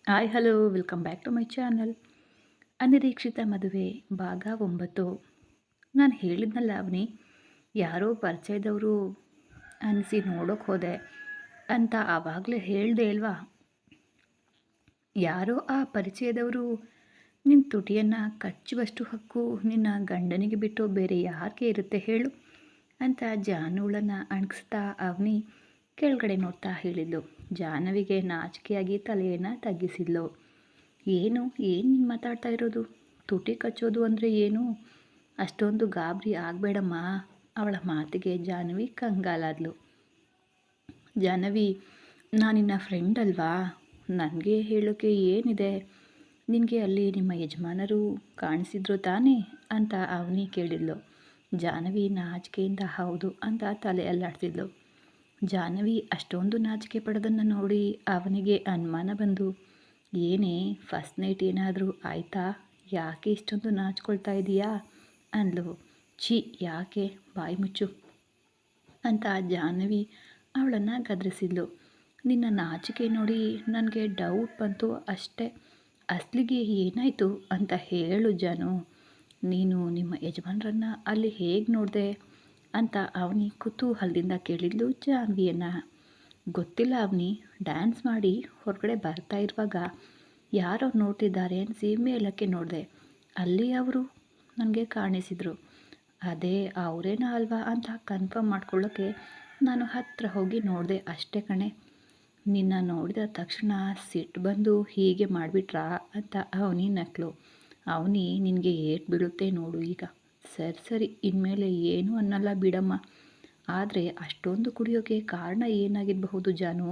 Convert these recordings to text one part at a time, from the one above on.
Hi hello welcome back to my channel. ಅನಿರೀಕ್ಷಿತ ಮದುವೆ ಭಾಗ 9. ನಾನು ಹೇಳಿದ್ನಲ್ಲ ಅವನಿ ಯಾರೋ ಪರಿಚಯದವರು ಅನಿಸಿ ನೋಡೋಕೆ ಹೋದೆ ಅಂತ ಆವಾಗಲೇ ಹೇಳಿದೆ ಅಲ್ವಾ. ಯಾರೋ ಆ ಪರಿಚಯದವರು ನಿನ್ನ ತುಟಿಯನ್ನು ಕಚ್ಚುವಷ್ಟು ಹಕ್ಕು ನಿನ್ನ ಗಂಡನಿಗೆ ಬಿಟ್ಟು ಬೇರೆ ಯಾರಿಗೆ ಇರುತ್ತೆ ಹೇಳು ಅಂತ ಜಾನುಳನ್ನು ಅಣಗಿಸ್ತಾ ಅವನಿ ಕೆಳಗಡೆ ನೋಡ್ತಾ ಹೇಳಿದ್ಲು. ಜಾಹ್ನವಿಗೆ ನಾಚಿಕೆಯಾಗಿ ತಲೆಯನ್ನು ತಗ್ಗಿಸಿದ್ಲು. ಏನು ನೀನು ಮಾತಾಡ್ತಾ ಇರೋದು? ತುಟಿ ಕಚ್ಚೋದು ಅಂದರೆ ಏನು? ಅಷ್ಟೊಂದು ಗಾಬರಿ ಆಗಬೇಡಮ್ಮ. ಅವಳ ಮಾತಿಗೆ ಜಾಹ್ನವಿ ಕಂಗಾಲಾದ್ಲು. ಜಾಹ್ನವಿ, ನಾನಿನ್ನ ಫ್ರೆಂಡ್ ಅಲ್ವಾ, ನನಗೆ ಹೇಳೋಕ್ಕೆ ಏನಿದೆ? ನಿನಗೆ ಅಲ್ಲಿ ನಿಮ್ಮ ಯಜಮಾನರು ಕಾಣಿಸಿದ್ರು ತಾನೇ ಅಂತ ಅವನಿ ಕೇಳಿದ್ಲು. ಜಾಹ್ನವಿ ನಾಚಿಕೆಯಿಂದ ಹೌದು ಅಂತ ತಲೆ ಅಲ್ಲಾಡ್ತಿದ್ಲು. ಜಾಹ್ನವಿ ಅಷ್ಟೊಂದು ನಾಚಿಕೆ ಪಡೋದನ್ನು ನೋಡಿ ಅವನಿಗೆ ಅನುಮಾನ ಬಂದು, ಏನೇ ಫಸ್ಟ್ ನೈಟ್ ಏನಾದರೂ ಆಯಿತಾ? ಯಾಕೆ ಇಷ್ಟೊಂದು ನಾಚ್ಕೊಳ್ತಾ ಇದೀಯಾ ಅಂದ್ಲು. ಛೀ, ಯಾಕೆ, ಬಾಯಿ ಮುಚ್ಚು ಅಂತ ಜಾಹ್ನವಿ ಅವಳನ್ನು ಗದರಿಸಿದ್ಲು. ನಿನ್ನ ನಾಚಿಕೆ ನೋಡಿ ನನಗೆ ಡೌಟ್ ಬಂತು ಅಷ್ಟೇ. ಅಸಲಿಗೆ ಏನಾಯಿತು ಅಂತ ಹೇಳು ಜಾನು. ನೀನು ನಿಮ್ಮ ಯಜಮಾನರನ್ನು ಅಲ್ಲಿ ಹೇಗೆ ನೋಡಿದೆ ಅಂತ ಅವನಿ ಕುತೂಹಲದಿಂದ ಕೇಳಿದ್ಲು ಜಾಹ್ನವಿಯನ್ನು. ಗೊತ್ತಿಲ್ಲ ಅವನಿ, ಡ್ಯಾನ್ಸ್ ಮಾಡಿ ಹೊರಗಡೆ ಬರ್ತಾ ಇರುವಾಗ ಯಾರೋ ನೋಡ್ತಿದ್ದಾರೆ ಅನಿಸಿ ಮೇಲಕ್ಕೆ ನೋಡಿದೆ. ಅಲ್ಲಿ ಅವರು ನನಗೆ ಕಾಣಿಸಿದರು. ಅದೇ ಅವರೇನೋ ಅಲ್ವಾ ಅಂತ ಕನ್ಫರ್ಮ್ ಮಾಡ್ಕೊಳ್ಳೋಕ್ಕೆ ನಾನು ಹತ್ತಿರ ಹೋಗಿ ನೋಡಿದೆ ಅಷ್ಟೇ ಕಣೆ. ನಿನ್ನ ನೋಡಿದ ತಕ್ಷಣ ಸಿಟ್ಟು ಬಂದು ಹೀಗೆ ಮಾಡಿಬಿಟ್ರಾ ಅಂತ ಅವನಿ ನಕ್ಲು. ಅವನಿ, ನಿನಗೆ ಏಟ್ ಬೀಳುತ್ತೆ ನೋಡು ಈಗ. ಸರಿ ಇನ್ಮೇಲೆ ಏನೂ ಅನ್ನಲ್ಲ ಬಿಡಮ್ಮ. ಆದರೆ ಅಷ್ಟೊಂದು ಕುಡಿಯೋಕ್ಕೆ ಕಾರಣ ಏನಾಗಿರಬಹುದು ಜಾನು?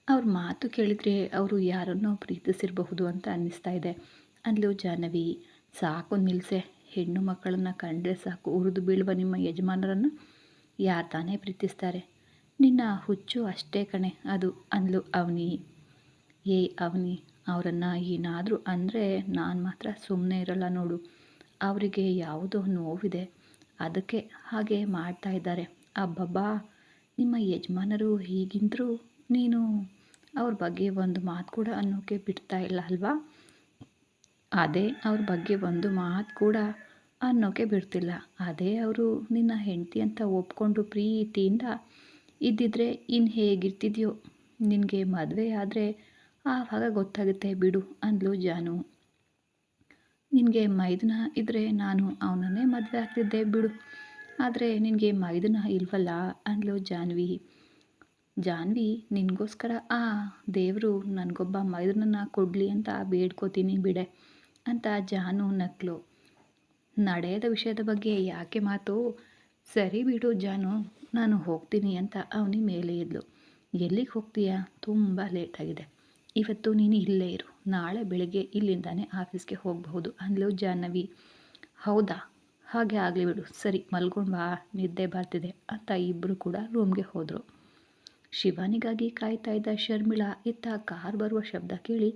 ಅವ್ರ ಮಾತು ಕೇಳಿದರೆ ಅವರು ಯಾರನ್ನೋ ಪ್ರೀತಿಸಿರಬಹುದು ಅಂತ ಅನ್ನಿಸ್ತಾ ಇದೆ ಅಂದ್ಲು ಜಾಹ್ನವಿ. ಸಾಕು ನಿಲ್ಲಿಸೆ, ಹೆಣ್ಣು ಮಕ್ಕಳನ್ನು ಕಂಡ್ರೆ ಸಾಕು ಉರಿದು ಬೀಳುವ ನಿಮ್ಮ ಯಜಮಾನರನ್ನು ಯಾರು ತಾನೇ ಪ್ರೀತಿಸ್ತಾರೆ? ನಿನ್ನ ಹುಚ್ಚು ಅಷ್ಟೇ ಕಣೆ ಅದು ಅಂದ್ಲು ಅವನಿ. ಅವನಿ, ಅವರನ್ನು ಏನಾದರೂ ಅಂದರೆ ನಾನು ಮಾತ್ರ ಸುಮ್ಮನೆ ಇರಲ್ಲ ನೋಡು. ಅವರಿಗೆ ಯಾವುದೋ ನೋವಿದೆ, ಅದಕ್ಕೆ ಹಾಗೆ ಮಾಡ್ತಾ ಇದ್ದಾರೆ. ಅಬ್ಬಬ್ಬಾ, ನಿಮ್ಮ ಯಜಮಾನರು ಹೀಗಿಂದರೂ ನೀನು ಅವ್ರ ಬಗ್ಗೆ ಒಂದು ಮಾತು ಕೂಡ ಅನ್ನೋಕ್ಕೆ ಬಿಡ್ತಾ ಇಲ್ಲ ಅಲ್ವಾ? ಅದೇ ಅವ್ರ ಬಗ್ಗೆ ಒಂದು ಮಾತು ಕೂಡ ಅನ್ನೋಕ್ಕೆ ಬಿಡ್ತಿಲ್ಲ. ಅದೇ ಅವರು ನಿನ್ನ ಹೆಂಡತಿ ಅಂತ ಒಪ್ಕೊಂಡು ಪ್ರೀತಿಯಿಂದ ಇದ್ದಿದ್ರೆ ಇನ್ನು ಹೇಗಿರ್ತಿದ್ಯೋ. ನಿನಗೆ ಮದುವೆ ಆದರೆ ಆವಾಗ ಗೊತ್ತಾಗುತ್ತೆ ಬಿಡು ಅಂದ್ಲು ಜಾನು. ನಿನಗೆ ಮೈದುನ ಇದ್ದರೆ ನಾನು ಅವನನ್ನೇ ಮದುವೆ ಆಗ್ತಿದ್ದೆ ಬಿಡು. ಆದರೆ ನಿನಗೆ ಮೈದುನ ಇಲ್ವಲ್ಲ ಅಂದ್ಲು ಜಾಹ್ನವಿ. ನಿನಗೋಸ್ಕರ ಆ ದೇವರು ನನಗೊಬ್ಬ ಮೈದುನನ್ನು ಕೊಡಲಿ ಅಂತ ಬೇಡ್ಕೋತೀನಿ ಬಿಡೆ ಅಂತ ಜಾನು ನಕ್ಲು. ನಡೆಯದ ವಿಷಯದ ಬಗ್ಗೆ ಯಾಕೆ ಮಾತು? ಸರಿ ಬಿಡು ಜಾನು, ನಾನು ಹೋಗ್ತೀನಿ ಅಂತ ಅವನಿ ಮೇಲೆ ಇದ್ಲು. ಎಲ್ಲಿಗೆ ಹೋಗ್ತೀಯಾ? ತುಂಬ ಲೇಟಾಗಿದೆ. ಇವತ್ತು ನೀನು ಇಲ್ಲೇ ಇರು, ನಾಳೆ ಬೆಳಗ್ಗೆ ಇಲ್ಲಿಂದಾನೇ ಆಫೀಸ್ಗೆ ಹೋಗಬಹುದು ಅಂದ್ಲು ಜಾಹ್ನವಿ. ಹೌದಾ, ಹಾಗೆ ಆಗಲಿ ಬಿಡು. ಸರಿ ಮಲ್ಕೊಂಡು ಬಾ, ನಿದ್ದೆ ಬರ್ತಿದೆ ಅಂತ ಇಬ್ಬರು ಕೂಡ ರೂಮ್ಗೆ ಹೋದರು. ಶಿವಾನಿಗಾಗಿ ಕಾಯ್ತಾ ಇದ್ದ ಶರ್ಮಿಳಾ ಇತ್ತ ಕಾರ್ ಬರುವ ಶಬ್ದ ಕೇಳಿ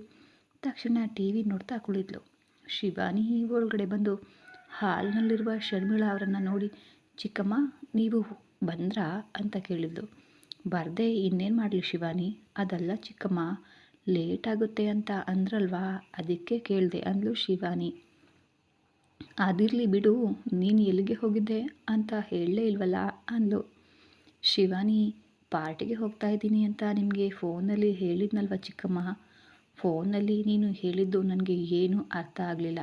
ತಕ್ಷಣ ಟಿ ವಿ ನೋಡ್ತಾ ಕುಳಿದ್ಲು. ಶಿವಾನಿ ಒಳಗಡೆ ಬಂದು ಹಾಲ್ನಲ್ಲಿರುವ ಶರ್ಮಿಳಾ ಅವರನ್ನು ನೋಡಿ, ಚಿಕ್ಕಮ್ಮ ನೀವು ಬಂದ್ರಾ ಅಂತ ಕೇಳಿದ್ಲು. ಬರ್ದೆ ಇನ್ನೇನು ಮಾಡಲಿ ಶಿವಾನಿ? ಅದಲ್ಲ ಚಿಕ್ಕಮ್ಮ, ಲೇಟ್ ಆಗುತ್ತೆ ಅಂತ ಅಂದ್ರಲ್ವಾ, ಅದಕ್ಕೆ ಕೇಳಿದೆ ಅಂದ್ಲು ಶಿವಾನಿ. ಅದಿರಲಿ ಬಿಡು, ನೀನು ಎಲ್ಲಿಗೆ ಹೋಗಿದ್ದೆ ಅಂತ ಹೇಳಲೇ ಇಲ್ವಲ್ಲ ಅಂದ್ಲು ಶಿವಾನಿ. ಪಾರ್ಟಿಗೆ ಹೋಗ್ತಾ ಇದ್ದೀನಿ ಅಂತ ನಿಮಗೆ ಫೋನಲ್ಲಿ ಹೇಳಿದ್ನಲ್ವ ಚಿಕ್ಕಮ್ಮ. ಫೋನಲ್ಲಿ ನೀನು ಹೇಳಿದ್ದು ನನಗೆ ಏನೂ ಅರ್ಥ ಆಗಲಿಲ್ಲ.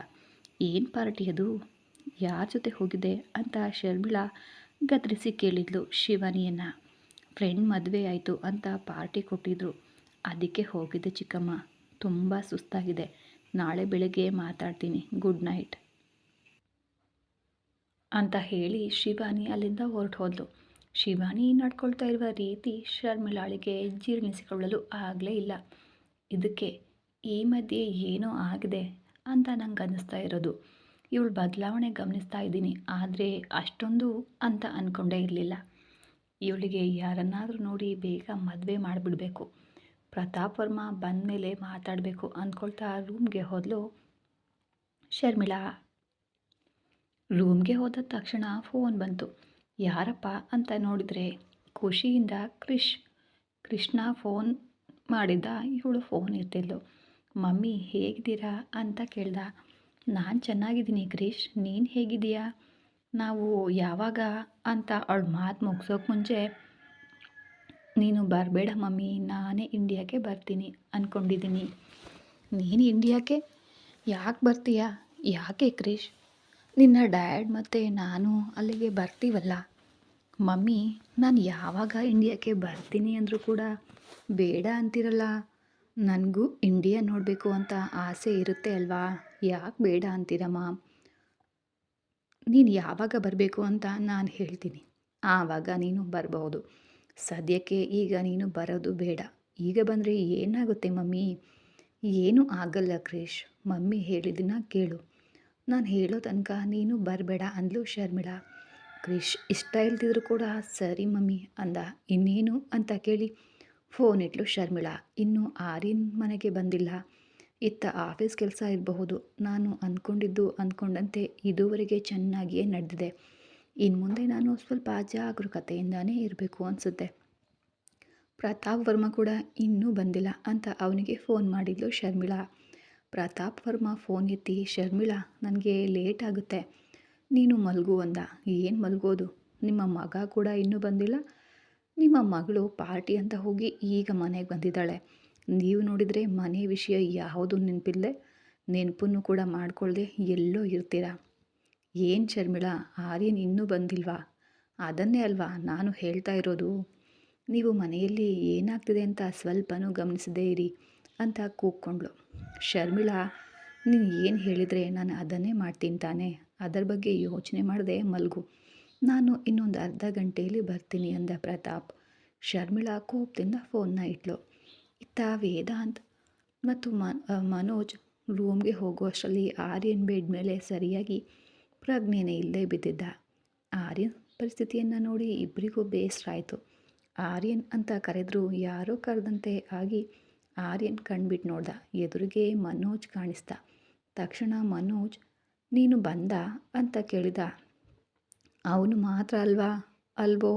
ಏನು ಪಾರ್ಟಿ ಅದು? ಯಾರ ಜೊತೆ ಹೋಗಿದೆ ಅಂತ ಶರ್ಮಿಳಾ ಗದರಿಸಿ ಕೇಳಿದ್ಲು ಶಿವಾನಿಯನ್ನು. ಫ್ರೆಂಡ್ ಮದುವೆ ಆಯಿತು ಅಂತ ಪಾರ್ಟಿ ಕೊಟ್ಟಿದ್ರು, ಅದಕ್ಕೆ ಹೋಗಿದ್ದೆ ಚಿಕ್ಕಮ್ಮ. ತುಂಬ ಸುಸ್ತಾಗಿದೆ, ನಾಳೆ ಬೆಳಗ್ಗೆ ಮಾತಾಡ್ತೀನಿ, ಗುಡ್ ನೈಟ್ ಅಂತ ಹೇಳಿ ಶಿವಾನಿ ಅಲ್ಲಿಂದ ಹೊರಟು ಹೋದ್ಲು. ಶಿವಾನಿ ನಡ್ಕೊಳ್ತಾ ಇರುವ ರೀತಿ ಶರ್ಮಿಳಾಳಿಗೆ ಜೀರ್ಣಿಸಿಕೊಳ್ಳಲು ಆಗಲೇ ಇಲ್ಲ. ಇದಕ್ಕೆ ಈ ಮಧ್ಯೆ ಏನೋ ಆಗಿದೆ ಅಂತ ನಂಗೆ ಅನ್ನಿಸ್ತಾ ಇರೋದು. ಇವಳು ಬದಲಾವಣೆ ಗಮನಿಸ್ತಾ ಇದ್ದೀನಿ, ಆದರೆ ಅಷ್ಟೊಂದು ಅಂತ ಅಂದ್ಕೊಂಡೇ ಇರಲಿಲ್ಲ. ಇವಳಿಗೆ ಯಾರನ್ನಾದರೂ ನೋಡಿ ಬೇಗ ಮದುವೆ ಮಾಡಿಬಿಡಬೇಕು. ಪ್ರತಾಪ್ ವರ್ಮ ಬಂದ ಮೇಲೆ ಮಾತಾಡಬೇಕು ಅಂದ್ಕೊಳ್ತಾ ರೂಮ್ಗೆ ಹೋದ್ಲು ಶರ್ಮಿಳಾ. ರೂಮ್ಗೆ ಹೋದ ತಕ್ಷಣ ಫೋನ್ ಬಂತು. ಯಾರಪ್ಪ ಅಂತ ನೋಡಿದರೆ ಖುಷಿಯಿಂದ ಕೃಷ್ಣ ಫೋನ್ ಮಾಡಿದ್ದ. ಇವಳು ಫೋನ್ ಎತ್ತಿದ್ಲು. ಮಮ್ಮಿ ಹೇಗಿದ್ದೀರಾ ಅಂತ ಕೇಳ್ದ. ನಾನು ಚೆನ್ನಾಗಿದ್ದೀನಿ ಕ್ರಿಶ್, ನೀನು ಹೇಗಿದ್ದೀಯಾ? ನಾವು ಯಾವಾಗ ಅಂತ ಅವಳ ಮಾತು ಮುಗಿಸೋಕೆ ಮುಂಚೆ, ನೀನು ಬರಬೇಡ ಮಮ್ಮಿ, ನಾನೇ ಇಂಡಿಯಾಕ್ಕೆ ಬರ್ತೀನಿ ಅಂದ್ಕೊಂಡಿದ್ದೀನಿ. ನೀನು ಇಂಡಿಯಾಕ್ಕೆ ಯಾಕೆ ಬರ್ತೀಯಾ? ಯಾಕೆ ಕ್ರಿಶ್? ನಿನ್ನ ಡ್ಯಾಡ್ ಮತ್ತು ನಾನು ಅಲ್ಲಿಗೆ ಬರ್ತೀವಲ್ಲ. ಮಮ್ಮಿ, ನಾನು ಯಾವಾಗ ಇಂಡಿಯಾಕ್ಕೆ ಬರ್ತೀನಿ ಅಂದರೂ ಕೂಡ ಬೇಡ ಅಂತಿರಲ್ಲ. ನನಗೂ ಇಂಡಿಯಾ ನೋಡಬೇಕು ಅಂತ ಆಸೆ ಇರುತ್ತೆ ಅಲ್ವಾ? ಯಾಕೆ ಬೇಡ ಅಂತೀರಮ್ಮ? ನೀನು ಯಾವಾಗ ಬರಬೇಕು ಅಂತ ನಾನು ಹೇಳ್ತೀನಿ, ಆವಾಗ ನೀನು ಬರಬಹುದು. ಸದ್ಯಕ್ಕೆ ಈಗ ನೀನು ಬರೋದು ಬೇಡ. ಈಗ ಬಂದರೆ ಏನಾಗುತ್ತೆ ಮಮ್ಮಿ? ಏನೂ ಆಗಲ್ಲ ಕ್ರಿಶ್, ಮಮ್ಮಿ ಹೇಳಿದ್ದನ್ನ ಕೇಳು. ನಾನು ಹೇಳೋ ತನಕ ನೀನು ಬರಬೇಡ ಅಂದ್ಲು ಶರ್ಮಿಳಾ. ಕ್ರಿಶ್ ಇಷ್ಟ ಇಲ್ದಿದ್ರು ಕೂಡ ಸರಿ ಮಮ್ಮಿ ಅಂದ. ಇನ್ನೇನು ಅಂತ ಕೇಳಿ ಫೋನ್ ಇಟ್ಲು ಶರ್ಮಿಳಾ. ಇನ್ನು ಆರ್ಯನ್ ಮನೆಗೆ ಬಂದಿಲ್ಲ. ಇತ್ತ ಆಫೀಸ್ ಕೆಲಸ ಇರಬಹುದು. ನಾನು ಅಂದ್ಕೊಂಡಂತೆ ಇದುವರೆಗೆ ಚೆನ್ನಾಗಿಯೇ ನಡೆದಿದೆ. ಇನ್ನು ಮುಂದೆ ನಾನು ಸ್ವಲ್ಪ ಜಾಗರೂಕತೆಯಿಂದಾನೇ ಇರಬೇಕು ಅನಿಸುತ್ತೆ. ಪ್ರತಾಪ್ ವರ್ಮ ಕೂಡ ಇನ್ನೂ ಬಂದಿಲ್ಲ ಅಂತ ಅವನಿಗೆ ಫೋನ್ ಮಾಡಿದ್ಲು ಶರ್ಮಿಳಾ. ಪ್ರತಾಪ್ ವರ್ಮ ಫೋನ್ ಎತ್ತಿ, ಶರ್ಮಿಳಾ ನನಗೆ ಲೇಟ್ ಆಗುತ್ತೆ, ನೀನು ಮಲಗು ಅಂದ. ಏನು ಮಲಗೋದು? ನಿಮ್ಮ ಮಗ ಕೂಡ ಇನ್ನೂ ಬಂದಿಲ್ಲ. ನಿಮ್ಮ ಮಗಳು ಪಾರ್ಟಿ ಅಂತ ಹೋಗಿ ಈಗ ಮನೆಗೆ ಬಂದಿದ್ದಾಳೆ. ನೀವು ನೋಡಿದರೆ ಮನೆ ವಿಷಯ ಯಾವುದು ನೆನಪನ್ನು ಕೂಡ ಮಾಡ್ಕೊಳ್ಳದೆ ಎಲ್ಲೋ ಇರ್ತೀರಾ. ಏನು ಶರ್ಮಿಳಾ, ಆರ್ಯನ್ ಇನ್ನೂ ಬಂದಿಲ್ವಾ? ಅದನ್ನೇ ಅಲ್ವಾ ನಾನು ಹೇಳ್ತಾ ಇರೋದು. ನೀವು ಮನೆಯಲ್ಲಿ ಏನಾಗ್ತಿದೆ ಅಂತ ಸ್ವಲ್ಪನೂ ಗಮನಿಸದೇ ಇರಿ ಅಂತ ಕೂಗ್ಕೊಂಡ್ಳು ಶರ್ಮಿಳಾ. ನೀನು ಏನು ಹೇಳಿದರೆ ನಾನು ಅದನ್ನೇ ಮಾಡ್ತೀನಿ ತಾನೆ, ಅದರ ಬಗ್ಗೆ ಯೋಚನೆ ಮಾಡದೆ ಮಲಗು. ನಾನು ಇನ್ನೊಂದು ಅರ್ಧ ಗಂಟೆಯಲ್ಲಿ ಬರ್ತೀನಿ ಅಂದ ಪ್ರತಾಪ್. ಶರ್ಮಿಳಾ ಕೋಪದಿಂದ ಫೋನ್ನ ಇಟ್ಲು. ಇತ್ತ ವೇದಾಂತ್ ಮತ್ತು ಮನೋಜ್ ರೂಮ್ಗೆ ಹೋಗುವಷ್ಟರಲ್ಲಿ ಆರ್ಯನ್ ಬೆಡ್ ಮೇಲೆ ಸರಿಯಾಗಿ ಪ್ರಜ್ಞೆನೇ ಇಲ್ಲೇ ಬಿದ್ದಿದ್ದ. ಆರ್ಯನ್ ಪರಿಸ್ಥಿತಿಯನ್ನು ನೋಡಿ ಇಬ್ಬರಿಗೂ ಬೇಸರ ಆಯಿತು. ಆರ್ಯನ್ ಅಂತ ಕರೆದ್ರು ಯಾರೋ ಕರೆದಂತೆ ಆಗಿ ಆರ್ಯನ್ ಕಣ್ಬಿಟ್ಟು ನೋಡ್ದ. ಎದುರಿಗೆ ಮನೋಜ್ ಕಾಣಿಸ್ದ. ತಕ್ಷಣ ಮನೋಜ್, ನೀನು ಬಂದ ಅಂತ ಕೇಳಿದ. ಅವನು ಮಾತ್ರ ಅಲ್ವೋ,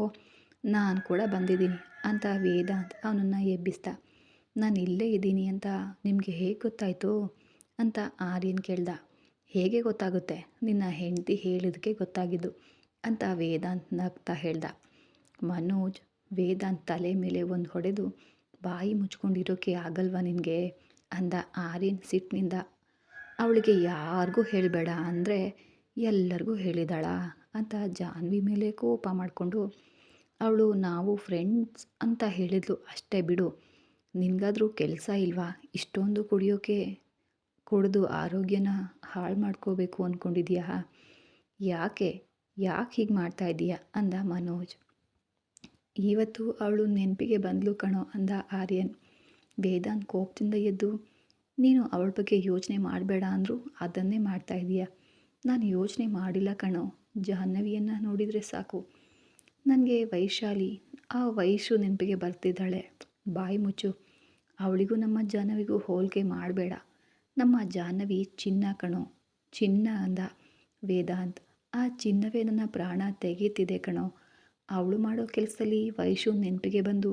ನಾನು ಕೂಡ ಬಂದಿದ್ದೀನಿ ಅಂತ ವೇದಾಂತ್ ಅವನನ್ನು ಎಬ್ಬಿಸ್ದ. ನಾನು ಇಲ್ಲೇ ಇದ್ದೀನಿ ಅಂತ ನಿಮಗೆ ಹೇಗೆ ಗೊತ್ತಾಯಿತು ಅಂತ ಆರ್ಯನ್ ಕೇಳ್ದ. ಹೇಗೆ ಗೊತ್ತಾಗುತ್ತೆ? ನಿನ್ನ ಹೆಂಡತಿ ಹೇಳಿದಕ್ಕೆ ಗೊತ್ತಾಗಿದ್ದು ಅಂತ ವೇದಾಂತ್ ನಗ್ತಾ ಹೇಳ್ದ. ಮನೋಜ್ ವೇದಾಂತ್ ತಲೆ ಮೇಲೆ ಒಂದು ಹೊಡೆದು, ಬಾಯಿ ಮುಚ್ಕೊಂಡಿರೋಕ್ಕೆ ಆಗಲ್ವಾ ನಿನಗೆ ಅಂದ. ಆರ್ಯನ್ ಸಿಟ್ಟಿನಿಂದ, ಅವಳಿಗೆ ಯಾರಿಗೂ ಹೇಳಬೇಡ ಅಂದರೆ ಎಲ್ಲರಿಗೂ ಹೇಳಿದಾಳ ಅಂತ ಜಾನ್ವಿ ಮೇಲೆ ಕೋಪ ಮಾಡಿಕೊಂಡು, ಅವಳು ನಾವು ಫ್ರೆಂಡ್ಸ್ ಅಂತ ಹೇಳಿದ್ಲು ಅಷ್ಟೇ ಬಿಡು. ನಿನಗಾದರೂ ಕೆಲಸ ಇಲ್ವಾ? ಇಷ್ಟೊಂದು ಕುಡಿದು ಆರೋಗ್ಯನ ಹಾಳು ಮಾಡ್ಕೋಬೇಕು ಅಂದ್ಕೊಂಡಿದ್ಯಾ? ಯಾಕೆ ಹೀಗೆ ಮಾಡ್ತಾ ಇದೀಯಾ ಅಂದ ಮನೋಜ್. ಇವತ್ತು ಅವಳು ನೆನಪಿಗೆ ಬಂದ್ಲು ಕಣೋ ಅಂದ ಆರ್ಯನ್. ವೇದಾಂತ್ ಕೋಪದಿಂದ ಎದ್ದು, ನೀನು ಅವಳ ಬಗ್ಗೆ ಯೋಚನೆ ಮಾಡಬೇಡ ಅಂದರು ಅದನ್ನೇ ಮಾಡ್ತಾ ಇದೀಯಾ? ನಾನು ಯೋಚನೆ ಮಾಡಿಲ್ಲ ಕಣೋ, ಜಾಹ್ನವಿಯನ್ನು ನೋಡಿದರೆ ಸಾಕು ನನಗೆ ವೈಶಾಲಿ, ಆ ವಯಸ್ಸು ನೆನಪಿಗೆ ಬರ್ತಿದ್ದಾಳೆ. ಬಾಯಿ ಮುಚ್ಚು, ಅವಳಿಗೂ ನಮ್ಮ ಜಾಹ್ನವಿಗೂ ಹೋಲಿಕೆ ಮಾಡಬೇಡ. ನಮ್ಮ ಜಾಹ್ನವಿ ಚಿನ್ನ ಕಣೋ, ಚಿನ್ನ ಅಂದ ವೇದಾಂತ್. ಆ ಚಿನ್ನವೇ ನನ್ನ ಪ್ರಾಣ ತೆಗೀತಿದೆ ಕಣೋ. ಅವಳು ಮಾಡೋ ಕೆಲಸದಲ್ಲಿ ವೈಶು ನೆನಪಿಗೆ ಬಂದು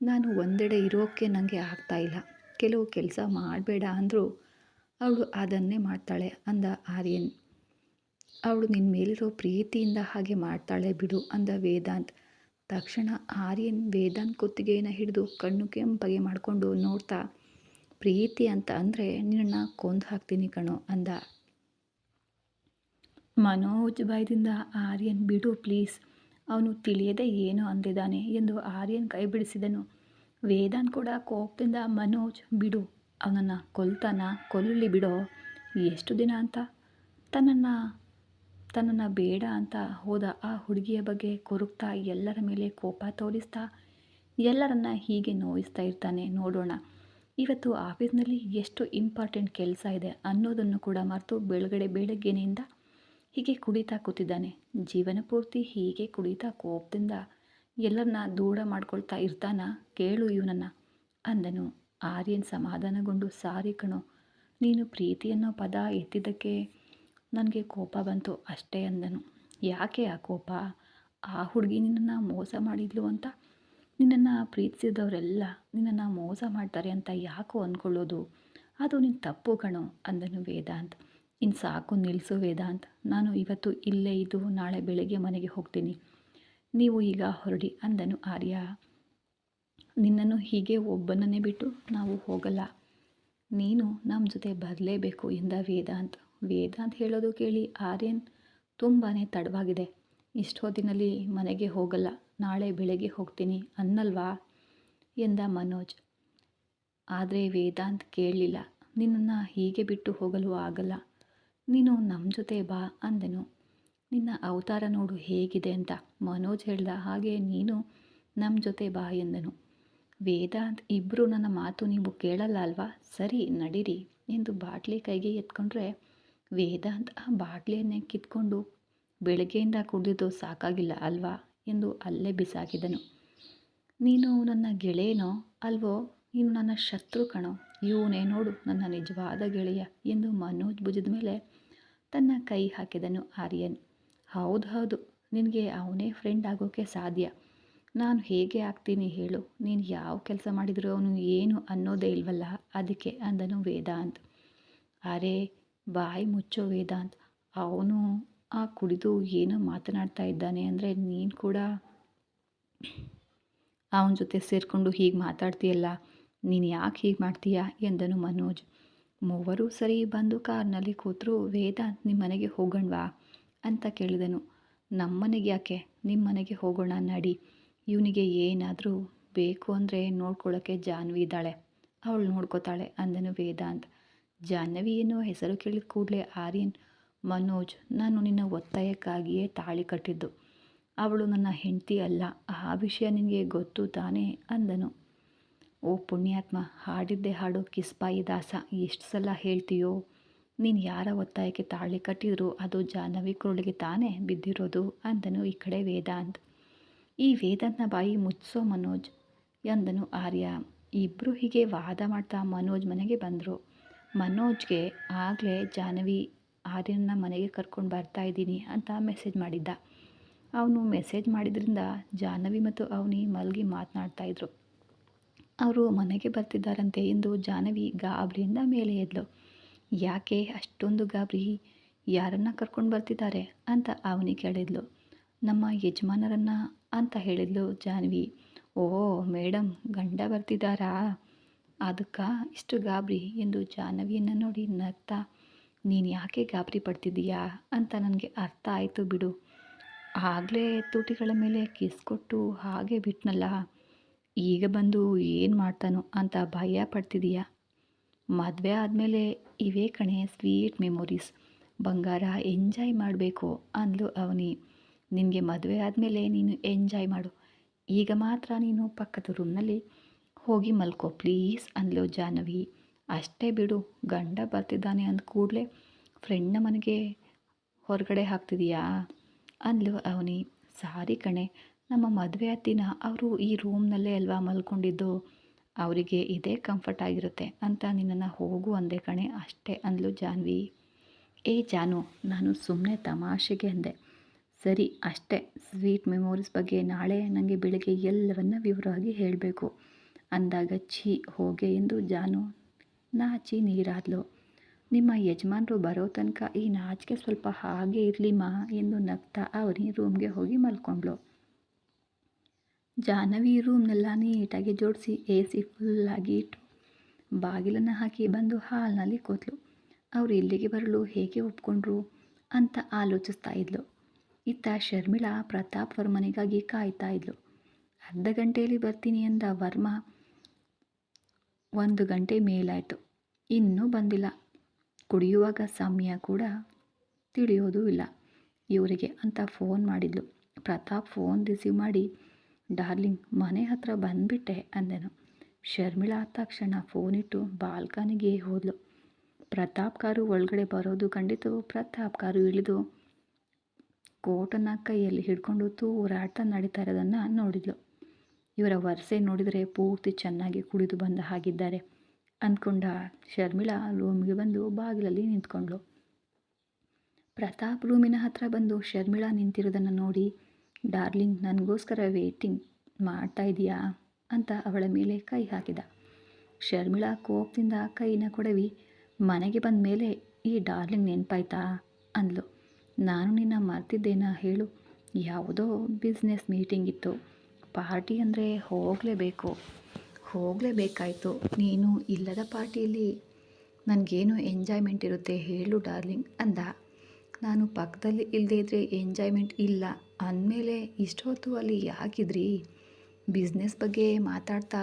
ನಾನು ಒಂದೆಡೆ ಇರೋಕ್ಕೆ ನನಗೆ ಆಗ್ತಾಯಿಲ್ಲ. ಕೆಲವು ಕೆಲಸ ಮಾಡಬೇಡ ಅಂದರೂ ಅವಳು ಅದನ್ನೇ ಮಾಡ್ತಾಳೆ ಅಂದ ಆರ್ಯನ್. ಅವಳು ನಿನ್ನ ಮೇಲಿರೋ ಪ್ರೀತಿಯಿಂದ ಹಾಗೆ ಮಾಡ್ತಾಳೆ ಬಿಡು ಅಂದ ವೇದಾಂತ್. ತಕ್ಷಣ ಆರ್ಯನ್ ವೇದಾಂತ್ ಕುತ್ತಿಗೆಯನ್ನು ಹಿಡಿದು ಕಣ್ಣು ಕೆಂಪಗೆ ಮಾಡಿಕೊಂಡು ನೋಡ್ತಾ, ಪ್ರೀತಿ ಅಂತ ಅಂದರೆ ನಿನ್ನನ್ನು ಕೊಂದು ಹಾಕ್ತೀನಿ ಕಣೋ ಅಂದ. ಮನೋಜ್ ಬಾಯ್ದಿಂದ, ಆರ್ಯನ್ ಬಿಡು ಪ್ಲೀಸ್, ಅವನು ತಿಳಿಯದೆ ಏನೋ ಅಂದಿದ್ದಾನೆ ಎಂದು ಆರ್ಯನ್ ಕೈ ಬಿಡಿಸಿದನು. ವೇದಾಂತ್ ಕೂಡ ಕೋಪದಿಂದ, ಮನೋಜ್ ಬಿಡು, ಅವನನ್ನು ಕೊಲ್ಲಲಿ ಬಿಡೋ. ಎಷ್ಟು ದಿನ ಅಂತ ತನ್ನನ್ನು ಬೇಡ ಅಂತ ಹೋದ ಆ ಹುಡುಗಿಯ ಬಗ್ಗೆ ಕೊರಗ್ತಾ ಎಲ್ಲರ ಮೇಲೆ ಕೋಪ ತೋರಿಸ್ತಾ ಎಲ್ಲರನ್ನ ಹೀಗೆ ನೋಯಿಸ್ತಾ ಇರ್ತಾನೆ. ನೋಡೋಣ, ಇವತ್ತು ಆಫೀಸ್ನಲ್ಲಿ ಎಷ್ಟು ಇಂಪಾರ್ಟೆಂಟ್ ಕೆಲಸ ಇದೆ ಅನ್ನೋದನ್ನು ಕೂಡ ಮರೆತು ಬೆಳಗ್ಗೆನೆಯಿಂದ ಹೀಗೆ ಕುಡಿತಾ ಕೂತಿದ್ದಾನೆ. ಜೀವನ ಪೂರ್ತಿ ಹೀಗೆ ಕುಡಿತಾ ಕೋಪದಿಂದ ಎಲ್ಲರನ್ನ ದೂರ ಮಾಡ್ಕೊಳ್ತಾ ಇರ್ತಾನ? ಕೇಳು ಇವನನ್ನು ಅಂದನು. ಆರ್ಯನ್ ಸಮಾಧಾನಗೊಂಡು, ಸಾರಿ ಕಣೋ, ನೀನು ಪ್ರೀತಿ ಅನ್ನೋ ಪದ ಎತ್ತಿದ್ದಕ್ಕೆ ನನಗೆ ಕೋಪ ಬಂತು ಅಷ್ಟೇ ಅಂದನು. ಯಾಕೆ ಆ ಕೋಪ? ಆ ಹುಡುಗಿ ನಿನ್ನನ್ನು ಮೋಸ ಮಾಡಿದ್ಲು ಅಂತ ನಿನ್ನನ್ನು ಪ್ರೀತಿಸಿದವರೆಲ್ಲ ನಿನ್ನನ್ನು ಮೋಸ ಮಾಡ್ತಾರೆ ಅಂತ ಯಾಕೋ ಅಂದ್ಕೊಳ್ಳೋದು, ಅದು ನಿನ್ನ ತಪ್ಪು ಕಣೋ ಅಂದನು ವೇದಾಂತ್. ಇನ್ನು ಸಾಕು ನಿಲ್ಲಿಸು ವೇದಾಂತ್, ನಾನು ಇವತ್ತು ಇಲ್ಲೇ ಇದ್ದು ನಾಳೆ ಬೆಳಗ್ಗೆ ಮನೆಗೆ ಹೋಗ್ತೀನಿ, ನೀವು ಈಗ ಹೊರಡಿ ಅಂದನು ಆರ್ಯ. ನಿನ್ನನ್ನು ಹೀಗೆ ಒಬ್ಬನನ್ನೇ ಬಿಟ್ಟು ನಾವು ಹೋಗಲ್ಲ, ನೀನು ನಮ್ಮ ಜೊತೆ ಬರಲೇಬೇಕು ಎಂದ ವೇದಾಂತ್. ವೇದಾಂತ್ ಹೇಳೋದು ಕೇಳಿ ಆರ್ಯನ್ ತುಂಬಾ ತಡವಾಗಿದೆ, ಇಷ್ಟೊತ್ತಿನಲ್ಲಿ ಮನೆಗೆ ಹೋಗಲ್ಲ, ನಾಳೆ ಬೆಳಗ್ಗೆ ಹೋಗ್ತೀನಿ ಅನ್ನಲ್ವಾ ಎಂದ ಮನೋಜ್. ಆದರೆ ವೇದಾಂತ್ ಕೇಳಲಿಲ್ಲ. ನಿನ್ನನ್ನು ಹೀಗೆ ಬಿಟ್ಟು ಹೋಗಲು ಆಗಲ್ಲ, ನೀನು ನಮ್ಮ ಜೊತೆ ಬಾ ಅಂದನು. ನಿನ್ನ ಅವತಾರ ನೋಡು ಹೇಗಿದೆ ಅಂತ ಮನೋಜ್ ಹೇಳ್ದ. ಹಾಗೆ ನೀನು ನಮ್ಮ ಜೊತೆ ಬಾ ಎಂದನು. ವೇದಾಂತ್, ಇಬ್ಬರು ನನ್ನ ಮಾತು ನೀವು ಕೇಳಲ್ಲ ಅಲ್ವಾ, ಸರಿ ನಡೀರಿ ಎಂದು ಬಾಟ್ಲಿ ಕೈಗೆ ಎತ್ಕೊಂಡ್ರೆ ವೇದಾಂತ್ ಆ ಬಾಟ್ಲಿಯನ್ನೇ ಕಿತ್ಕೊಂಡು ಬೆಳಗ್ಗೆಯಿಂದ ಕುಡಿದಿದ್ದು ಸಾಕಾಗಿಲ್ಲ ಅಲ್ವಾ ಎಂದು ಅಲ್ಲೇ ಬಿಸಾಕಿದನು. ನೀನು ನನ್ನ ಗೆಳೆಯನೋ ಅಲ್ವೋ, ನೀನು ನನ್ನ ಶತ್ರು ಕಣೋ, ಇವನೇ ನೋಡು ನನ್ನ ನಿಜವಾದ ಗೆಳೆಯ ಎಂದು ಮನೋಜ್ ಭುಜದ ಮೇಲೆ ತನ್ನ ಕೈ ಹಾಕಿದನು ಆರ್ಯನ್. ಹೌದು, ನಿನಗೆ ಅವನೇ ಫ್ರೆಂಡ್ ಆಗೋಕ್ಕೆ ಸಾಧ್ಯ, ನಾನು ಹೇಗೆ ಆಗ್ತೀನಿ ಹೇಳು, ನೀನು ಯಾವ ಕೆಲಸ ಮಾಡಿದರೂ ಅವನು ಏನು ಅನ್ನೋದೇ ಇಲ್ವಲ್ಲ, ಅದಕ್ಕೆ ಅಂದನು ವೇದಾಂತ್. ಅರೆ ಬಾಯಿ ಮುಚ್ಚೋ ವೇದಾಂತ್, ಅವನು ಆ ಕುಡಿದು ಏನೋ ಮಾತನಾಡ್ತಾ ಇದ್ದಾನೆ ಅಂದರೆ ನೀನು ಕೂಡ ಅವನ ಜೊತೆ ಸೇರಿಕೊಂಡು ಹೀಗೆ ಮಾತಾಡ್ತೀಯಲ್ಲ, ನೀನು ಯಾಕೆ ಹೀಗೆ ಮಾಡ್ತೀಯಾ ಎಂದನು ಮನೋಜ್. ಮೂವರು ಸರಿ ಬಂದು ಕಾರ್ನಲ್ಲಿ ಕೂತರು. ವೇದಾಂತ್, ನಿಮ್ಮ ಮನೆಗೆ ಹೋಗೋಣವಾ ಅಂತ ಕೇಳಿದನು. ನಮ್ಮ ಮನೆಗೆ ಯಾಕೆ, ನಿಮ್ಮ ಮನೆಗೆ ಹೋಗೋಣ ನಡಿ, ಇವನಿಗೆ ಏನಾದರೂ ಬೇಕು ಅಂದರೆ ನೋಡ್ಕೊಳ್ಳೋಕ್ಕೆ ಜಾನ್ವಿ ಇದ್ದಾಳೆ, ಅವಳು ನೋಡ್ಕೋತಾಳೆ ಅಂದನು ವೇದಾಂತ್. ಜಾಹ್ನವಿ ಎನ್ನುವ ಹೆಸರು ಕೇಳಿದ ಕೂಡಲೇ ಆರ್ಯನ್, ಮನೋಜ್, ನಾನು ನಿನ್ನ ಒತ್ತಾಯಕ್ಕಾಗಿಯೇ ತಾಳಿ ಕಟ್ಟಿದ್ದು, ಅವಳು ನನ್ನ ಹೆಂಡತಿ ಅಲ್ಲ, ಆ ವಿಷಯ ನಿನಗೆ ಗೊತ್ತು ತಾನೇ ಅಂದನು. ಓ ಪುಣ್ಯಾತ್ಮ, ಹಾಡಿದ್ದೆ ಹಾಡು ಕಿಸ್ಪಾಯಿ ದಾಸ, ಎಷ್ಟು ಸಲ ಹೇಳ್ತೀಯೋ, ನೀನು ಯಾರ ಒತ್ತಾಯಕ್ಕೆ ತಾಳಿ ಕಟ್ಟಿದ್ರು ಅದು ಜಾಹ್ನವಿ ಕುರುಳಿಗೆ ತಾನೇ ಬಿದ್ದಿರೋದು ಅಂದನು ಈ ಕಡೆ ವೇದಾಂತ್. ಈ ವೇದಾಂತ್ನ ಬಾಯಿ ಮುಚ್ಚೋ ಮನೋಜ್ ಎಂದನು ಆರ್ಯ. ಇಬ್ಬರು ಹೀಗೆ ವಾದ ಮಾಡ್ತಾ ಮನೋಜ್ ಮನೆಗೆ ಬಂದರು. ಮನೋಜ್ಗೆ ಆಗಲೇ ಜಾಹ್ನವಿ ಆರ್ಯನ ಮನೆಗೆ ಕರ್ಕೊಂಡು ಬರ್ತಾ ಇದ್ದೀನಿ ಅಂತ ಮೆಸೇಜ್ ಮಾಡಿದ್ದ. ಅವನು ಮೆಸೇಜ್ ಮಾಡಿದ್ರಿಂದ ಜಾಹ್ನವಿ ಮತ್ತು ಅವನಿ ಮಲಗಿ ಮಾತನಾಡ್ತಾಯಿದ್ರು. ಅವರು ಮನೆಗೆ ಬರ್ತಿದ್ದಾರಂತೆ ಎಂದು ಜಾಹ್ನವಿ ಗಾಬರಿಯಿಂದ ಮೇಲೆ ಎದ್ಲು. ಯಾಕೆ ಅಷ್ಟೊಂದು ಗಾಬರಿ, ಯಾರನ್ನ ಕರ್ಕೊಂಡು ಬರ್ತಿದ್ದಾರೆ ಅಂತ ಅವನಿ ಕೇಳಿದ್ಲು. ನಮ್ಮ ಯಜಮಾನರನ್ನ ಅಂತ ಹೇಳಿದ್ಲು ಜಾಹ್ನವಿ. ಓ ಮೇಡಮ್, ಗಂಡ ಬರ್ತಿದ್ದಾರಾ, ಅದಕ್ಕೆ ಇಷ್ಟು ಗಾಬರಿ ಎಂದು ಜಾಹ್ನವಿಯನ್ನು ನೋಡಿ ನಗ್ತಾ, ನೀನು ಯಾಕೆ ಗಾಬರಿ ಪಡ್ತಿದ್ದೀಯಾ ಅಂತ ನನಗೆ ಅರ್ಥ ಆಯಿತು ಬಿಡು, ಆಗಲೇ ತುಟಿಗಳ ಮೇಲೆ ಕಿಸ್ ಕೊಟ್ಟು ಹಾಗೆ ಬಿಟ್ನಲ್ಲ, ಈಗ ಬಂದು ಏನು ಮಾಡ್ತಾನೋ ಅಂತ ಭಯ ಪಡ್ತಿದ್ದೀಯಾ, ಮದುವೆ ಆದಮೇಲೆ ಇವೇ ಕಣೆ ಸ್ವೀಟ್ ಮೆಮೊರೀಸ್, ಬಂಗಾರ, ಎಂಜಾಯ್ ಮಾಡಬೇಕು ಅಂದ್ಲು ಅವನಿ. ನಿನಗೆ ಮದುವೆ ಆದಮೇಲೆ ನೀನು ಎಂಜಾಯ್ ಮಾಡು, ಈಗ ಮಾತ್ರ ನೀನು ಪಕ್ಕದ ರೂಮ್ನಲ್ಲಿ ಹೋಗಿ ಮಲ್ಕೋ ಪ್ಲೀಸ್ ಅಂದ್ಲು ಜಾಹ್ನವಿ. ಅಷ್ಟೇ ಬಿಡು, ಗಂಡ ಬರ್ತಿದ್ದಾನೆ ಅಂದ ಕೂಡಲೇ ಫ್ರೆಂಡ್ನ ಮನೆಗೆ ಹೊರಗಡೆ ಹಾಕ್ತಿದೀಯಾ ಅಂದ್ಲು ಅವನಿ. ಸಾರಿ ಕಣೆ, ನಮ್ಮ ಮದುವೆ ದಿನ ಅವರು ಈ ರೂಮ್ನಲ್ಲೇ ಅಲ್ವಾ ಮಲ್ಕೊಂಡಿದ್ದು, ಅವರಿಗೆ ಇದೇ ಕಂಫರ್ಟ್ ಆಗಿರುತ್ತೆ ಅಂತ ನಿನ್ನನ್ನು ಹೋಗು ಅಂದೆ ಕಣೆ ಅಷ್ಟೇ ಅಂದ್ಲು ಜಾಹ್ನವಿ. ಏ ಜಾನು, ನಾನು ಸುಮ್ಮನೆ ತಮಾಷೆಗೆ ಅಂದೆ, ಸರಿ ಅಷ್ಟೇ, ಸ್ವೀಟ್ ಮೆಮೊರೀಸ್ ಬಗ್ಗೆ ನಾಳೆ ನನಗೆ ಬೆಳಗ್ಗೆ ಎಲ್ಲವನ್ನ ವಿವರವಾಗಿ ಹೇಳಬೇಕು ಅಂದಾಗ ಛೀ ಹೋಗೆ ಎಂದು ಜಾನು ನಾಚಿ ನೀರಾದ್ಲು. ನಿಮ್ಮ ಯಜಮಾನರು ಬರೋ ತನಕ ಈ ನಾಚಿಕೆ ಸ್ವಲ್ಪ ಹಾಗೆ ಇರಲಿಮ್ಮ ಎಂದು ನಗ್ತಾ ಅವನಿ ರೂಮ್ಗೆ ಹೋಗಿ ಮಲ್ಕೊಂಡ್ಳು. ಜಾಹ್ನವಿ ರೂಮ್ನೆಲ್ಲ ನೀಟಾಗಿ ಜೋಡಿಸಿ AC ಫುಲ್ಲಾಗಿ ಇಟ್ಟು ಬಾಗಿಲನ್ನು ಹಾಕಿ ಬಂದು ಹಾಲ್ನಲ್ಲಿ ಕೂತ್ಲು. ಅವರು ಇಲ್ಲಿಗೆ ಬರಲು ಹೇಗೆ ಒಪ್ಕೊಂಡ್ರು ಅಂತ ಆಲೋಚಿಸ್ತಾ ಇದ್ಲು. ಇತ್ತ ಶರ್ಮಿಳಾ ಪ್ರತಾಪ್ ವರ್ಮನಿಗಾಗಿ ಕಾಯ್ತಾ ಇದ್ಲು. ಅರ್ಧ ಗಂಟೆಯಲ್ಲಿ ಬರ್ತೀನಿ ಎಂದ ವರ್ಮ 1 ಗಂಟೆ ಮೇಲಾಯಿತು, ಇನ್ನೂ ಬಂದಿಲ್ಲ. ಕುಡಿಯುವಾಗ ಸಮಯ ಕೂಡ ತಿಳಿಯೋದೂ ಇಲ್ಲ ಇವರಿಗೆ ಅಂತ ಫೋನ್ ಮಾಡಿದ್ಲು. ಪ್ರತಾಪ್ ಫೋನ್ ರಿಸೀವ್ ಮಾಡಿ, ಡಾರ್ಲಿಂಗ್ ಮನೆ ಹತ್ರ ಬಂದುಬಿಟ್ಟೆ ಅಂದನು. ಶರ್ಮಿಳಾ ತಕ್ಷಣ ಫೋನಿಟ್ಟು ಬಾಲ್ಕನಿಗೆ ಹೋದ್ಲು. ಪ್ರತಾಪ್ ಕಾರು ಒಳಗಡೆ ಬರೋದು ಕಂಡಿತು. ಪ್ರತಾಪ್ ಕಾರು ಇಳಿದು ಕೋಟನ್ನು ಕೈಯಲ್ಲಿ ಹಿಡ್ಕೊಂಡು ತೂರಾಡ್ತಾ ನಡೀತಾ ಇರೋದನ್ನು ನೋಡಿದ್ಲು. ಇವರ ವರಸೆ ನೋಡಿದರೆ ಪೂರ್ತಿ ಚೆನ್ನಾಗಿ ಕುಡಿದು ಬಂದ ಹಾಗಿದ್ದಾರೆ ಅಂದ್ಕೊಂಡ ಶರ್ಮಿಳಾ ರೂಮಿಗೆ ಬಂದು ಬಾಗಿಲಲ್ಲಿ ನಿಂತ್ಕೊಂಡ್ಳು. ಪ್ರತಾಪ್ ರೂಮಿನ ಹತ್ರ ಬಂದು ಶರ್ಮಿಳಾ ನಿಂತಿರೋದನ್ನು ನೋಡಿ, ಡಾರ್ಲಿಂಗ್ ನನಗೋಸ್ಕರ ವೇಟಿಂಗ್ ಮಾಡ್ತಾ ಇದೀಯಾ ಅಂತ ಅವಳ ಮೇಲೆ ಕೈ ಹಾಕಿದ. ಶರ್ಮಿಳಾ ಕೋಪದಿಂದ ಕೈನ ಕೊಡವಿ ಮನೆಗೆ ಬಂದ ಮೇಲೆ ಈ ಡಾರ್ಲಿಂಗ್ ನೆನಪಾಯ್ತಾ ಅಂದ್ಲು. ನಾನು ನಿನ್ನ ಮರ್ತಿದ್ದೇನಾ ಹೇಳು, ಯಾವುದೋ ಬಿಸ್ನೆಸ್ ಮೀಟಿಂಗ್ ಇತ್ತು, ಪಾರ್ಟಿ ಅಂದರೆ ಹೋಗಲೇಬೇಕಾಯ್ತು. ನೀನು ಇಲ್ಲದ ಪಾರ್ಟಿಯಲ್ಲಿ ನನಗೇನು ಎಂಜಾಯ್ಮೆಂಟ್ ಇರುತ್ತೆ ಹೇಳು ಡಾರ್ಲಿಂಗ್ ಅಂದ. ನಾನು ಪಕ್ಕದಲ್ಲಿ ಇಲ್ಲದೇ ಇದ್ದರೆ ಎಂಜಾಯ್ಮೆಂಟ್ ಇಲ್ಲ ಅಂದಮೇಲೆ ಇಷ್ಟೊತ್ತು ಅಲ್ಲಿ ಯಾಕಿದ್ರಿ? ಬಿಸ್ನೆಸ್ ಬಗ್ಗೆ ಮಾತಾಡ್ತಾ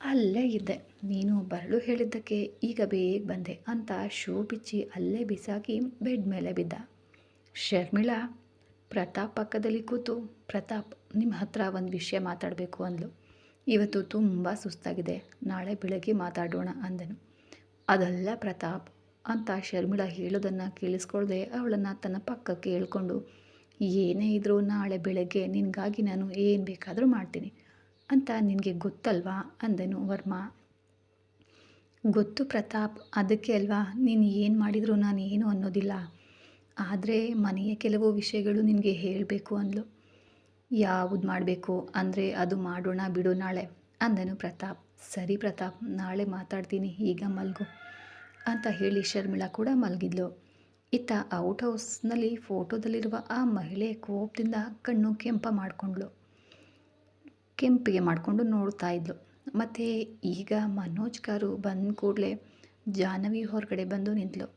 ಅಲ್ಲೇ ಇದ್ದೆ. ನೀನು ಬರಲು ಹೇಳಿದ್ದಕ್ಕೆ ಈಗ ಬೇಗ ಬಂದೆ ಅಂತ ಶೂ ಬಿಚ್ಚಿ ಅಲ್ಲೇ ಬಿಸಾಕಿ ಬೆಡ್ ಮೇಲೆ ಬಿದ್ದ. ಶರ್ಮಿಳಾ ಪ್ರತಾಪ್ ಪಕ್ಕದಲ್ಲಿ ಕೂತು, ಪ್ರತಾಪ್ ನಿಮ್ಮ ಹತ್ರ ಒಂದು ವಿಷಯ ಮಾತಾಡಬೇಕು ಅಂದ್ಲು. ಇವತ್ತು ತುಂಬ ಸುಸ್ತಾಗಿದೆ, ನಾಳೆ ಬೆಳಗ್ಗೆ ಮಾತಾಡೋಣ ಅಂದನು. ಅದಲ್ಲ ಪ್ರತಾಪ್ ಅಂತ ಶರ್ಮಿಳಾ ಹೇಳೋದನ್ನು ಕೇಳಿಸ್ಕೊಳ್ದೆ ಅವಳನ್ನು ತನ್ನ ಪಕ್ಕಕ್ಕೆ ಹೇಳ್ಕೊಂಡು, ಏನೇ ಇದ್ದರೂ ನಾಳೆ ಬೆಳಗ್ಗೆ ನಿನಗಾಗಿ ನಾನು ಏನು ಬೇಕಾದರೂ ಮಾಡ್ತೀನಿ ಅಂತ ನಿನಗೆ ಗೊತ್ತಲ್ವಾ ಅಂದನು ವರ್ಮಾ. ಗೊತ್ತು ಪ್ರತಾಪ್, ಅದಕ್ಕೆ ಅಲ್ವಾ ನೀನು ಏನು ಮಾಡಿದರೂ ನಾನು ಏನು ಅನ್ನೋದಿಲ್ಲ. ಆದರೆ ಮನೆಯ ಕೆಲವು ವಿಷಯಗಳು ನಿನಗೆ ಹೇಳಬೇಕು ಅಂದ್ಲು. ಯಾವುದು ಮಾಡಬೇಕು ಅಂದರೆ ಅದು ಮಾಡೋಣ ಬಿಡು ನಾಳೆ ಅಂದನು ಪ್ರತಾಪ್. ಸರಿ ಪ್ರತಾಪ್, ನಾಳೆ ಮಾತಾಡ್ತೀನಿ, ಈಗ ಮಲ್ಗು ಅಂತ ಹೇಳಿ ಶರ್ಮಿಳಾ ಕೂಡ ಮಲಗಿದ್ಲು. ಇತ್ತ ಔಟ್ ಹೌಸ್ನಲ್ಲಿ ಫೋಟೋದಲ್ಲಿರುವ ಆ ಮಹಿಳೆ ಕೋಪದಿಂದ ಕಣ್ಣು ಕೆಂಪಿಗೆ ಮಾಡಿಕೊಂಡು ನೋಡ್ತಾ ಇದ್ಲು. ಮತ್ತು ಈಗ ಮನೋಜ್ ಕಾರು ಬಂದ ಕೂಡಲೇ ಜಾಹ್ನವಿ ಹೊರಗಡೆ ಬಂದು ನಿಂತಳು.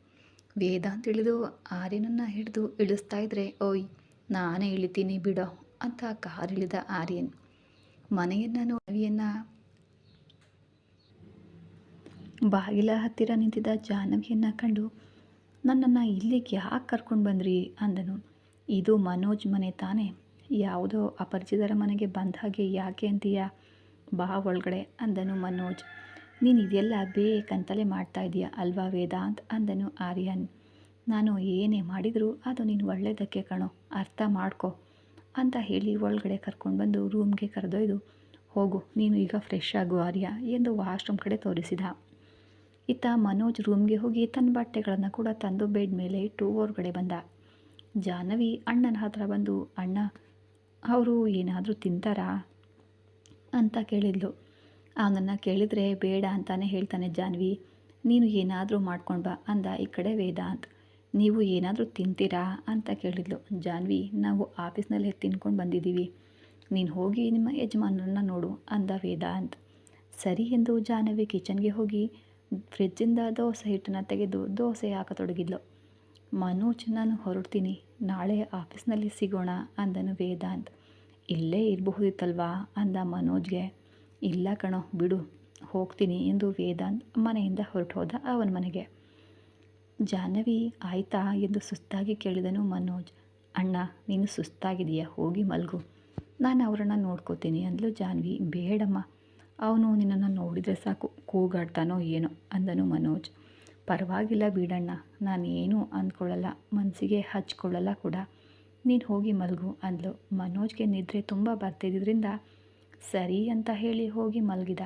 ವೇದಾಂತ್ ಇಳಿದು ಆರ್ಯನನ್ನು ಹಿಡಿದು ಇಳಿಸ್ತಾ ಇದ್ರೆ, ಓಯ್ ನಾನೇ ಇಳಿತೀನಿ ಬಿಡೋ ಅಂತ ಕಾರ್ ಇಳಿದ ಆರ್ಯನ್. ಮನೆಯನ್ನು ನೋಡಿಯನ್ನು ಬಾಗಿಲ ಹತ್ತಿರ ನಿಂತಿದ್ದ ಜಾಹ್ನವಿಯನ್ನು ಕಂಡು, ನನ್ನನ್ನು ಇಲ್ಲಿಗೆ ಯಾಕೆ ಕರ್ಕೊಂಡು ಬಂದ್ರಿ ಅಂದನು. ಇದು ಮನೋಜ್ ಮನೆ ತಾನೇ, ಯಾವುದೋ ಅಪರಿಚಿತರ ಮನೆಗೆ ಬಂದ ಹಾಗೆ ಯಾಕೆ ಅಂತೀಯ, ಬಾ ಒಳಗಡೆ ಅಂದನು ಮನೋಜ್. ನೀನು ಇದೆಲ್ಲ ಬೇಕಂತಲೇ ಮಾಡ್ತಾ ಇದೀಯ ಅಲ್ವಾ ವೇದಾಂತ್ ಅಂದನು ಆರ್ಯನ್. ನಾನು ಏನೇ ಮಾಡಿದರೂ ಅದು ನೀನು ಒಳ್ಳೆಯದಕ್ಕೆ ಕಣೋ, ಅರ್ಥ ಮಾಡ್ಕೊ ಅಂತ ಹೇಳಿ ಒಳಗಡೆ ಕರ್ಕೊಂಡು ಬಂದು ರೂಮ್ಗೆ ಕರೆದೊಯ್ದು, ಹೋಗು ನೀನು ಈಗ ಫ್ರೆಶ್ ಆಗು ಆರ್ಯ ಎಂದು ವಾಶ್ರೂಮ್ ಕಡೆ ತೋರಿಸಿದ. ಇತ್ತ ಮನೋಜ್ ರೂಮ್ಗೆ ಹೋಗಿ ತನ್ನ ಬಟ್ಟೆಗಳನ್ನು ಕೂಡ ತಂದು ಬೆಡ್ ಮೇಲೆ ಇಟ್ಟು ಹೊರಗಡೆ ಬಂದ. ಜಾಹ್ನವಿ ಅಣ್ಣನ ಹತ್ರ ಬಂದು, ಅಣ್ಣ ಅವರು ಏನಾದರೂ ತಿಂತಾರಾ ಅಂತ ಕೇಳಿದ್ಲು. ಅವನನ್ನು ಕೇಳಿದರೆ ಬೇಡ ಅಂತಾನೆ ಹೇಳ್ತಾನೆ ಜಾಹ್ನವಿ, ನೀನು ಏನಾದರೂ ಮಾಡ್ಕೊಂಡು ಬಾ ಅಂದ ಈ ಕಡೆ ವೇದಾಂತ್. ನೀವು ಏನಾದರೂ ತಿಂತೀರಾ ಅಂತ ಕೇಳಿದ್ಲು ಜಾಹ್ನವಿ. ನಾವು ಆಫೀಸ್ನಲ್ಲೇ ತಿನ್ಕೊಂಡು ಬಂದಿದ್ದೀವಿ, ನೀನು ಹೋಗಿ ನಿಮ್ಮ ಯಜಮಾನರನ್ನ ನೋಡು ಅಂದ ವೇದಾಂತ್. ಸರಿ ಎಂದು ಜಾಹ್ನವಿ ಕಿಚನ್ಗೆ ಹೋಗಿ ಫ್ರಿಜ್ಜಿಂದ ದೋಸೆ ಹಿಟ್ಟನ್ನು ತೆಗೆದು ದೋಸೆ ಹಾಕತೊಡಗಿದ್ಲು. ಮನೋಜ್ ನಾನು ಹೊರಡ್ತೀನಿ, ನಾಳೆ ಆಫೀಸ್ನಲ್ಲಿ ಸಿಗೋಣ ಅಂದನು ವೇದಾಂತ್. ಇಲ್ಲೇ ಇರಬಹುದಿತ್ತಲ್ವಾ ಅಂದ ಮನೋಜ್ಗೆ. ಇಲ್ಲ ಕಣೋ ಬಿಡು, ಹೋಗ್ತೀನಿ ಎಂದು ವೇದಾಂತ್ ಮನೆಯಿಂದ ಹೊರಟು ಹೋದ ಅವನ ಮನೆಗೆ. ಜಾಹ್ನವಿ ಆಯ್ತಾ ಎಂದು ಸುಸ್ತಾಗಿ ಕೇಳಿದನು ಮನೋಜ್. ಅಣ್ಣ ನೀನು ಸುಸ್ತಾಗಿದೆಯಾ, ಹೋಗಿ ಮಲ್ಗು, ನಾನು ಅವರನ್ನು ನೋಡ್ಕೋತೀನಿ ಅಂದ್ಲು ಜಾಹ್ನವಿ. ಬೇಡಮ್ಮ, ಅವನು ನಿನ್ನನ್ನು ನೋಡಿದರೆ ಸಾಕು ಕೂಗಾಡ್ತಾನೋ ಏನೋ ಅಂದನು ಮನೋಜ್. ಪರವಾಗಿಲ್ಲ ಬಿಡಣ್ಣ, ನಾನು ಏನೂ ಅಂದ್ಕೊಳ್ಳಲ್ಲ, ಮನಸ್ಸಿಗೆ ಹಚ್ಕೊಳ್ಳಲ್ಲ ಕೂಡ, ನೀನು ಹೋಗಿ ಮಲಗು ಅಂದ್ಲು. ಮನೋಜ್ಗೆ ನಿದ್ರೆ ತುಂಬ ಬರ್ತಿದ್ದರಿಂದ ಸರಿ ಅಂತ ಹೇಳಿ ಹೋಗಿ ಮಲಗಿದ.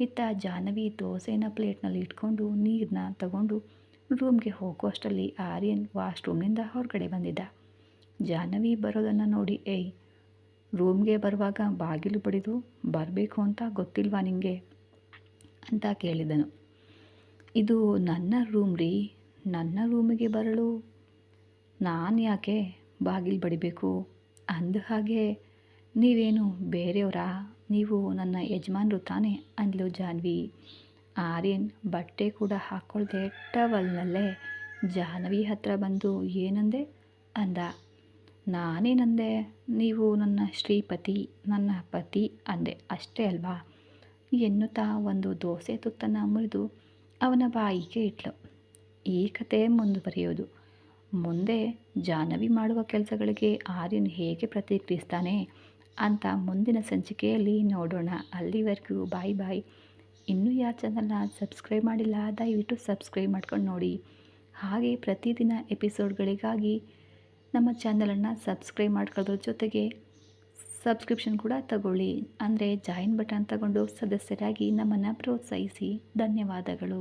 ಇತ್ತ ಜಾಹ್ನವಿ ದೋಸೆನ ಪ್ಲೇಟ್ನಲ್ಲಿ ಇಟ್ಕೊಂಡು ನೀರನ್ನ ತಗೊಂಡು ರೂಮ್ಗೆ ಹೋಗುವಷ್ಟರಲ್ಲಿ ಆರ್ಯನ್ ವಾಶ್ರೂಮ್ನಿಂದ ಹೊರಗಡೆ ಬಂದಿದ್ದ. ಜಾಹ್ನವಿ ಬರೋದನ್ನು ನೋಡಿ, ಏಯ್ ರೂಮ್ಗೆ ಬರುವಾಗ ಬಾಗಿಲು ಬಡಿದು ಬರಬೇಕು ಅಂತ ಗೊತ್ತಿಲ್ವಾ ನಿಮಗೆ ಅಂತ ಕೇಳಿದನು. ಇದು ನನ್ನ ರೂಮ್ ರೀ, ನನ್ನ ರೂಮಿಗೆ ಬರಲು ನಾನು ಯಾಕೆ ಬಾಗಿಲು ಬಡಿಬೇಕು ಅಂದ ಹಾಗೆ ನೀವೇನು ಬೇರೆಯವರಾ, ನೀವು ನನ್ನ ಯಜಮಾನರು ತಾನೇ ಅಂದ್ಲು ಜಾಹ್ನವಿ. ಆರ್ಯನ್ ಬಟ್ಟೆ ಕೂಡ ಹಾಕ್ಕೊಳ್ದೆ ಟವಲ್ನಲ್ಲೇ ಜಾಹ್ನವಿ ಹತ್ರ ಬಂದು, ಏನಂದೆ ಅಂದ. ನಾನೇನಂದೆ, ನೀವು ನನ್ನ ಶ್ರೀಪತಿ, ನನ್ನ ಪತಿ ಅಂದೆ ಅಷ್ಟೇ ಅಲ್ವಾ ಎನ್ನುತ್ತಾ ಒಂದು ದೋಸೆ ತುತ್ತನ್ನು ಮುರಿದು ಅವನ ಬಾಯಿಗೆ ಇಟ್ಲು. ಈ ಕತೆ ಮುಂದುವರಿಯೋದು. ಮುಂದೆ ಜಾಹ್ನವಿ ಮಾಡುವ ಕೆಲಸಗಳಿಗೆ ಆರ್ಯನ್ ಹೇಗೆ ಪ್ರತಿಕ್ರಿಯಿಸ್ತಾನೆ ಅಂತ ಮುಂದಿನ ಸಂಚಿಕೆಯಲ್ಲಿ ನೋಡೋಣ. ಅಲ್ಲಿವರೆಗೂ ಬಾಯ್ ಬಾಯ್. ಇನ್ನೂ ಯಾರು ಚಾನಲ್ನ ಸಬ್ಸ್ಕ್ರೈಬ್ ಮಾಡಿಲ್ಲ ದಯವಿಟ್ಟು ಸಬ್ಸ್ಕ್ರೈಬ್ ಮಾಡ್ಕೊಂಡು ನೋಡಿ. ಹಾಗೆ ಪ್ರತಿದಿನ ಎಪಿಸೋಡ್ಗಳಿಗಾಗಿ ನಮ್ಮ ಚಾನಲನ್ನು ಸಬ್ಸ್ಕ್ರೈಬ್ ಮಾಡ್ಕೊಳ್ಳೋದ್ರ ಜೊತೆಗೆ ಸಬ್ಸ್ಕ್ರಿಪ್ಷನ್ ಕೂಡ ತಗೊಳ್ಳಿ, ಅಂದರೆ ಜಾಯಿನ್ ಬಟನ್ ತಗೊಂಡು ಸದಸ್ಯರಾಗಿ ನಮ್ಮನ್ನು ಪ್ರೋತ್ಸಾಹಿಸಿ. ಧನ್ಯವಾದಗಳು.